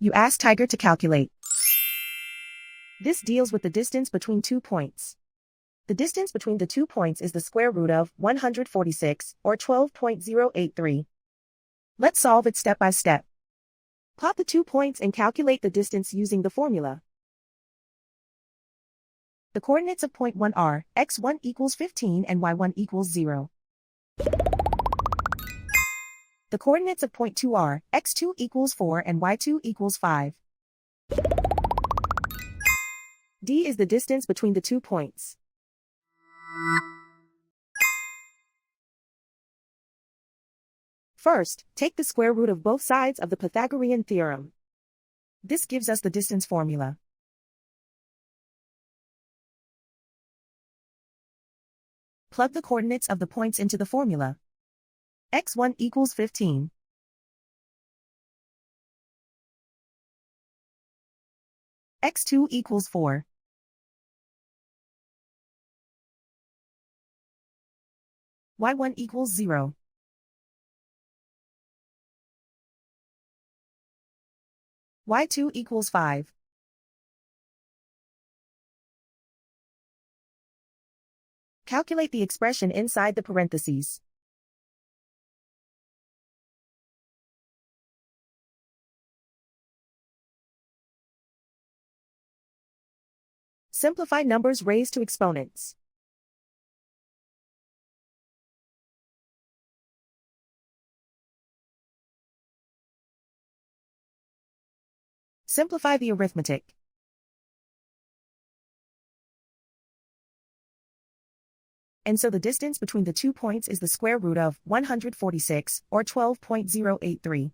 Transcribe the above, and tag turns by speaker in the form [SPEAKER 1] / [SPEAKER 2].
[SPEAKER 1] You ask Tiger to calculate. This deals with the distance between 2 points. The distance between the 2 points is the square root of 146, or 12.083. Let's solve it step by step. Plot the 2 points and calculate the distance using the formula. The coordinates of point 1 are x1 equals 15 and y1 equals 0. The coordinates of point 2 are x2 equals 4 and y2 equals 5. D is the distance between the 2 points. First, take the square root of both sides of the Pythagorean theorem. This gives us the distance formula. Plug the coordinates of the points into the formula. x1 equals 15. x2 equals 4. y1 equals 0. y2 equals 5. Calculate the expression inside the parentheses. Simplify numbers raised to exponents. Simplify the arithmetic. And so the distance between the 2 points is the square root of 146, or 12.083.